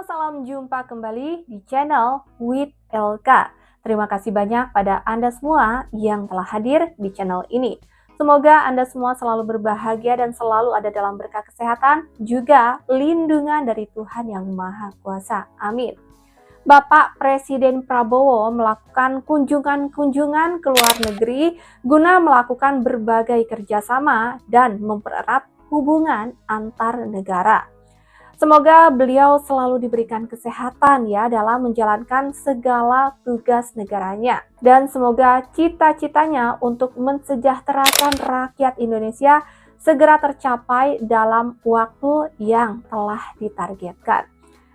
salam jumpa kembali di channel with LK. Terima kasih banyak pada Anda semua yang telah hadir di channel ini. Semoga Anda semua selalu berbahagia dan selalu ada dalam berkah kesehatan, juga lindungan dari Tuhan Yang Maha Kuasa. Amin. Bapak Presiden Prabowo melakukan kunjungan ke luar negeri guna melakukan berbagai kerjasama dan mempererat hubungan antar negara. Semoga beliau selalu diberikan kesehatan ya dalam menjalankan segala tugas negaranya. Dan semoga cita-citanya untuk mensejahterakan rakyat Indonesia segera tercapai dalam waktu yang telah ditargetkan.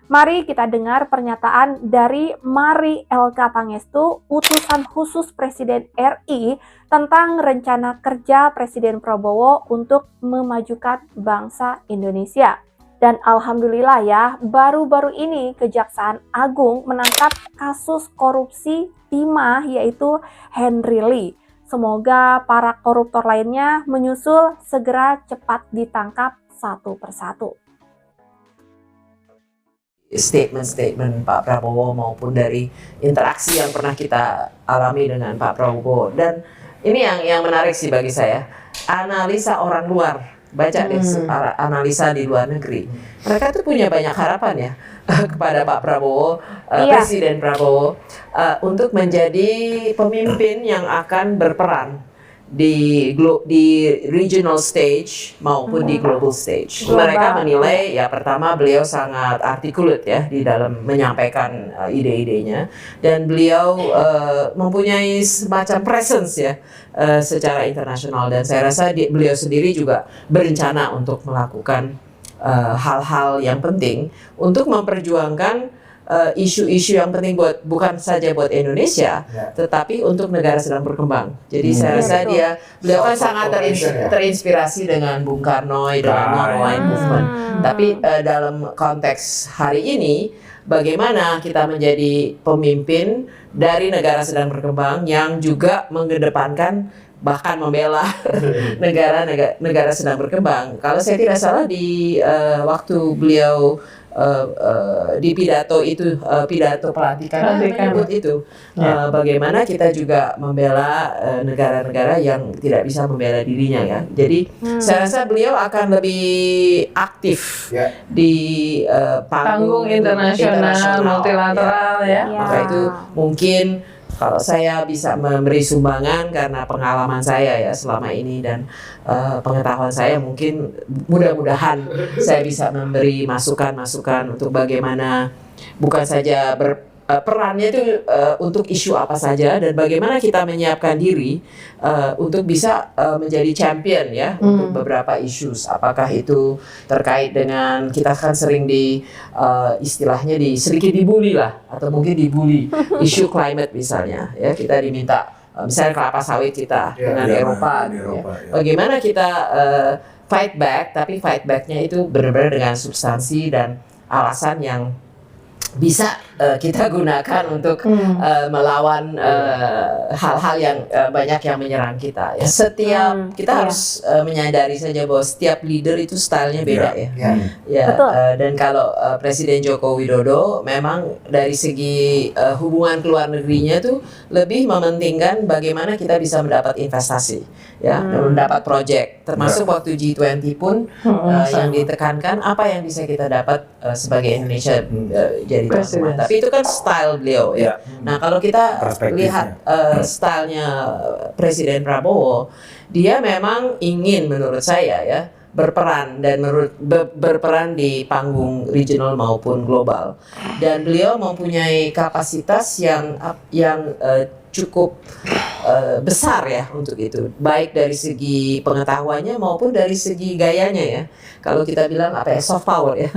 Mari kita dengar pernyataan dari Mari LK Pangestu, utusan khusus Presiden RI tentang rencana kerja Presiden Prabowo untuk memajukan bangsa Indonesia. Dan alhamdulillah ya, baru-baru ini Kejaksaan Agung menangkap kasus korupsi timah yaitu Henry Lee. Semoga para koruptor lainnya menyusul segera cepat ditangkap satu persatu. Statement-statement Pak Prabowo maupun dari interaksi yang pernah kita alami dengan Pak Prabowo. Dan ini yang menarik sih bagi saya, analisa orang luar. Baca deh analisa di luar negeri. Mereka tuh punya banyak harapan ya kepada Pak Prabowo, Presiden Prabowo, untuk menjadi pemimpin yang akan berperan di regional stage maupun di global stage. Mereka menilai ya pertama beliau sangat articulate ya di dalam menyampaikan ide-idenya, dan beliau mempunyai semacam presence ya secara internasional, dan saya rasa beliau sendiri juga berencana untuk melakukan hal-hal yang penting untuk memperjuangkan isu-isu yang penting bukan saja buat Indonesia, tetapi untuk negara sedang berkembang. Jadi saya rasa beliau kan sangat terinspirasi dengan Bung Karno, dengan non-aligned movement. Tapi dalam konteks hari ini, bagaimana kita menjadi pemimpin dari negara sedang berkembang yang juga mengedepankan bahkan membela negara sedang berkembang. Kalau saya tidak salah di waktu beliau di pidato pelantikan menyebut itu bagaimana kita juga membela negara-negara yang tidak bisa membela dirinya ya. Jadi saya rasa beliau akan lebih aktif di panggung internasional multilateral ya. Maka itu mungkin kalau saya bisa memberi sumbangan karena pengalaman saya ya selama ini dan pengetahuan saya, mungkin mudah-mudahan saya bisa memberi masukan-masukan untuk bagaimana bukan saja perannya itu untuk isu apa saja, dan bagaimana kita menyiapkan diri untuk bisa menjadi champion ya untuk beberapa isu. Apakah itu terkait dengan kita kan sering istilahnya sedikit dibully lah, atau mungkin dibully isu climate misalnya ya, kita diminta misalnya kelapa sawit kita dengan Eropa. Bagaimana kita fight back, tapi fight backnya itu benar-benar dengan substansi dan alasan yang bisa kita gunakan untuk melawan hal-hal yang banyak yang menyerang kita ya. Kita harus menyadari saja bahwa setiap leader itu stylenya beda dan kalau Presiden Joko Widodo memang dari segi hubungan keluar negerinya tuh lebih mementingkan bagaimana kita bisa mendapat investasi ya, mendapat proyek, termasuk waktu G20 pun yang ditekankan apa yang bisa kita dapat sebagai Indonesia jadi tuan rumah. Tapi itu kan style beliau ya. Nah kalau kita lihat stylenya Presiden Prabowo, dia memang ingin menurut saya ya berperan berperan di panggung regional maupun global, dan beliau mempunyai kapasitas yang cukup besar ya untuk itu, baik dari segi pengetahuannya maupun dari segi gayanya ya. Kalau kita bilang soft power ya,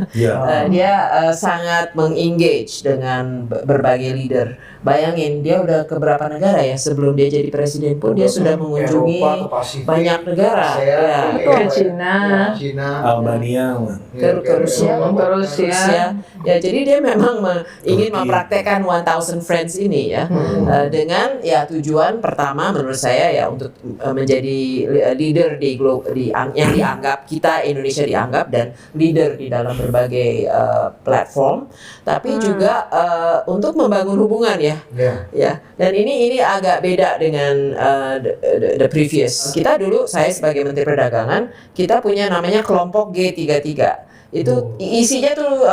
dia sangat mengengage dengan berbagai leader. Bayangin dia udah ke berapa negara ya, sebelum dia jadi presiden pun dia sudah mengunjungi banyak negara ke Cina, Albania, ke Rusia. Ya jadi dia memang ingin mempraktekkan 1000 Friends ini ya, dengan ya tujuan pertama pertama menurut saya ya untuk menjadi leader yang dianggap kita Indonesia dianggap dan leader di dalam berbagai platform, tapi juga untuk membangun hubungan ya. Dan ini agak beda dengan the previous. Kita dulu, saya sebagai Menteri Perdagangan, kita punya namanya kelompok G33. Itu isinya tuh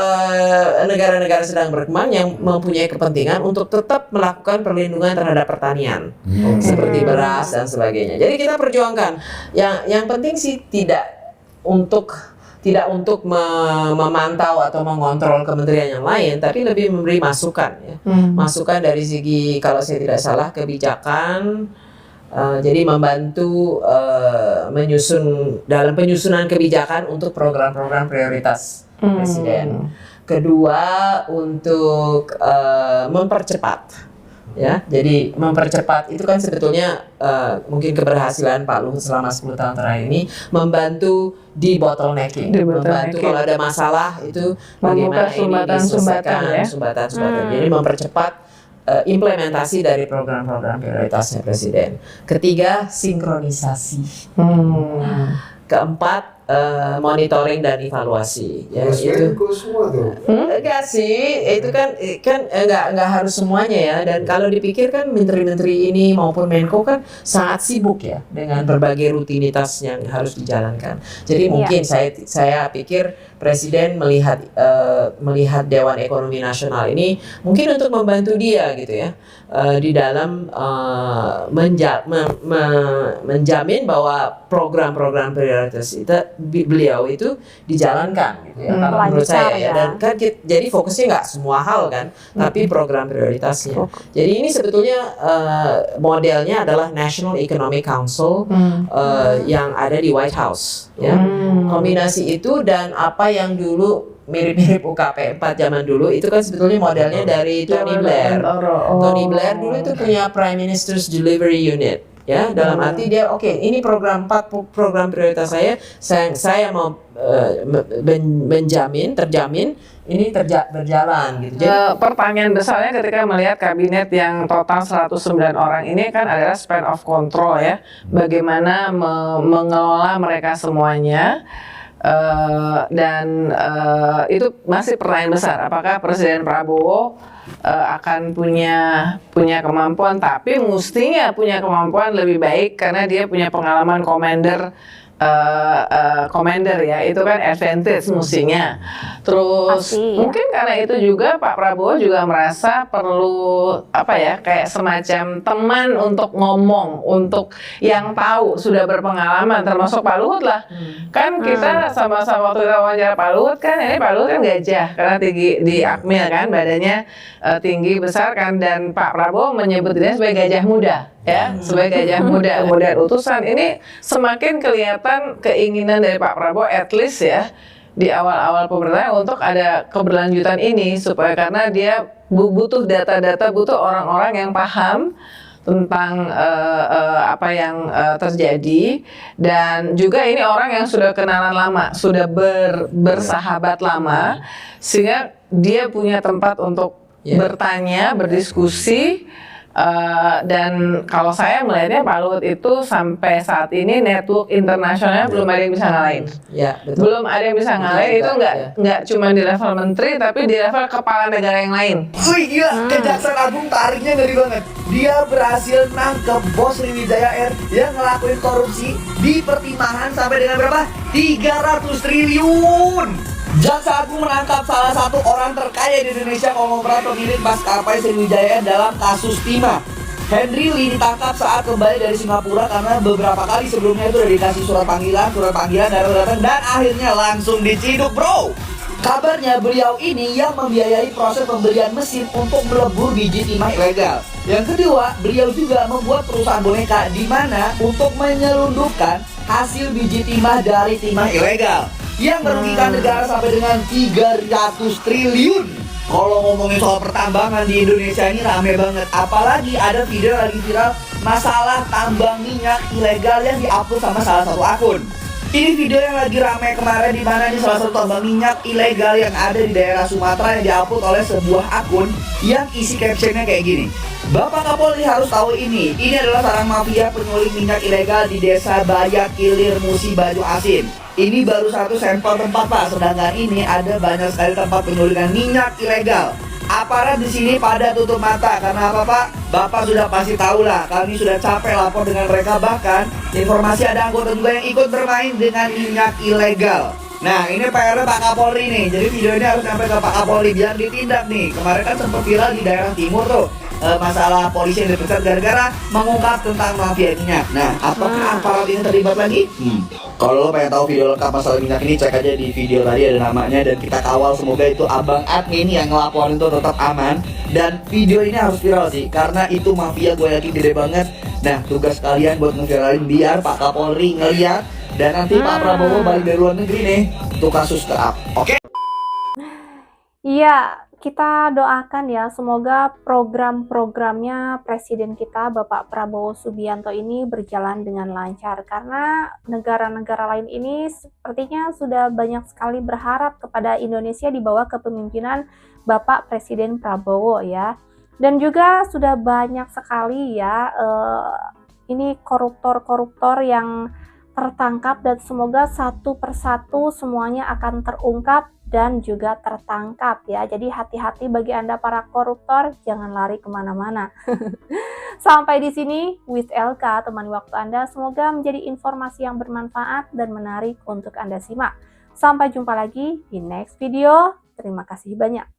negara-negara sedang berkembang yang mempunyai kepentingan untuk tetap melakukan perlindungan terhadap pertanian seperti beras dan sebagainya. Jadi kita perjuangkan yang penting sih tidak untuk memantau atau mengontrol kementerian yang lain, tapi lebih memberi masukan ya. Masukan dari segi, kalau saya tidak salah, kebijakan. Jadi membantu dalam penyusunan kebijakan untuk program-program prioritas Presiden. Kedua, untuk mempercepat. Ya, jadi mempercepat itu kan sebetulnya mungkin keberhasilan Pak Luhut selama 10 tahun terakhir ini, membantu di bottlenecking, membantu kalau ada masalah itu bagaimana ini diselesaikan, sumbatan. Jadi mempercepat implementasi dari program-program prioritasnya Presiden. Ketiga, sinkronisasi. Keempat, monitoring dan evaluasi. Ya, itu semua tuh. Enggak sih, itu kan enggak harus semuanya ya. Dan kalau dipikir kan menteri-menteri ini maupun Menko kan sangat sibuk ya dengan berbagai rutinitas yang harus dijalankan. Jadi mungkin saya pikir Presiden melihat Dewan Ekonomi Nasional ini mungkin untuk membantu dia gitu ya, di dalam menjamin bahwa program-program prioritas itu beliau itu dijalankan gitu ya, kalau menurut saya ya. Dan kan jadi fokusnya nggak semua hal kan, tapi program prioritasnya. Jadi ini sebetulnya modelnya adalah National Economic Council yang ada di White House ya. Kombinasi itu dan apa yang dulu mirip-mirip UKP 4 zaman dulu itu kan sebetulnya modelnya dari Tony Blair. Tony Blair dulu itu punya Prime Minister's Delivery Unit. Ya, dalam arti dia ini program 4 program prioritas saya mau terjamin ini berjalan gitu. Jadi pertanyaan besarnya ketika melihat kabinet yang total 109 orang ini kan adalah span of control ya. Bagaimana mengelola mereka semuanya. Dan itu masih pertanyaan besar, apakah Presiden Prabowo akan punya kemampuan, tapi mestinya punya kemampuan lebih baik karena dia punya pengalaman commander ya, itu kan advantage mestinya. Terus mungkin karena itu juga Pak Prabowo juga merasa perlu kayak semacam teman untuk ngomong, untuk yang tahu sudah berpengalaman, termasuk Pak Luhut lah. Kan kita sama-sama waktu kita wawancara Pak Luhut kan, ini Pak Luhut kan gajah karena tinggi di Akmil kan, badannya tinggi besar kan, dan Pak Prabowo menyebut dia sebagai gajah muda. Ya, sebagai gajah muda, kemudian utusan ini semakin kelihatan keinginan dari Pak Prabowo at least ya di awal-awal pemerintahan untuk ada keberlanjutan ini, supaya karena dia butuh data-data, butuh orang-orang yang paham tentang apa yang terjadi, dan juga ini orang yang sudah kenalan lama, sudah bersahabat lama, sehingga dia punya tempat untuk bertanya, berdiskusi. Dan kalau saya melihatnya Pak Luhut itu sampai saat ini network internasionalnya belum ada yang bisa ngalahin. Ya, betul. Belum ada yang bisa ngalahin, itu nggak cuma di level menteri, tapi di level kepala negara yang lain. Wih gila, Kejaksaan Agung tariknya ngeri banget. Dia berhasil nangkep bos Sriwijaya Air yang ngelakuin korupsi di pertimbangan sampai dengan berapa? 300 triliun. Jaksa Agung menangkap salah satu orang terkaya di Indonesia, konglomerat pemilik maskapai Sriwijaya Air dalam kasus timah. Henry Lee ditangkap saat kembali dari Singapura karena beberapa kali sebelumnya itu udah dikasih surat panggilan datang dan akhirnya langsung diciduk, bro. Kabarnya beliau ini yang membiayai proses pembelian mesin untuk melebur biji timah ilegal. Yang kedua, beliau juga membuat perusahaan boneka di mana untuk menyelundupkan hasil biji timah dari timah ilegal yang merugikan negara sampai dengan 300 triliun. Kalau ngomongin soal pertambangan di Indonesia ini rame banget. Apalagi ada video lagi viral masalah tambang minyak ilegal yang diupload sama salah satu akun. Ini video yang lagi ramai kemarin di mana nih salah satu tambang minyak ilegal yang ada di daerah Sumatera yang diupload oleh sebuah akun yang isi captionnya kayak gini. Bapak Kapolri harus tahu ini adalah sarang mafia penyulik minyak ilegal di desa Bayak Ilir Musi Baju Asin. Ini baru satu sampel tempat Pak, sedangkan ini ada banyak sekali tempat penyulikan minyak ilegal. Aparat di sini pada tutup mata karena apa Pak? Bapak sudah pasti tahu lah, kami sudah capek lapor dengan mereka, bahkan informasi ada anggota juga yang ikut bermain dengan minyak ilegal. Nah ini PR Pak Kapolri nih, jadi video ini harus sampai ke Pak Kapolri biar ditindak nih. Kemarin kan sempat viral di daerah timur tuh, masalah polisi yang dipecat gara-gara mengungkap tentang mafia minyak. Nah apakah aparat ini terlibat lagi? Kalau lo pengen tahu video lengkap masalah minyak ini, cek aja di video tadi ada namanya, dan kita kawal semoga itu abang admin yang ngelaporin itu tetap aman. Dan video ini harus viral sih, karena itu mafia gue yakin gede banget. Nah tugas kalian buat ngeviralin biar Pak Kapolri ngeliat, dan nanti Pak Prabowo balik dari luar negeri nih, untuk kasus ke-up. Oke? Iya, kita doakan ya, semoga program-programnya Presiden kita Bapak Prabowo Subianto ini berjalan dengan lancar, karena negara-negara lain ini sepertinya sudah banyak sekali berharap kepada Indonesia di bawah kepemimpinan Bapak Presiden Prabowo ya. Dan juga sudah banyak sekali ya ini koruptor-koruptor yang tertangkap, dan semoga satu persatu semuanya akan terungkap dan juga tertangkap ya. Jadi hati-hati bagi Anda para koruptor, jangan lari kemana-mana. Sampai di sini with LK, temani waktu Anda. Semoga menjadi informasi yang bermanfaat dan menarik untuk Anda simak. Sampai jumpa lagi di next video. Terima kasih banyak.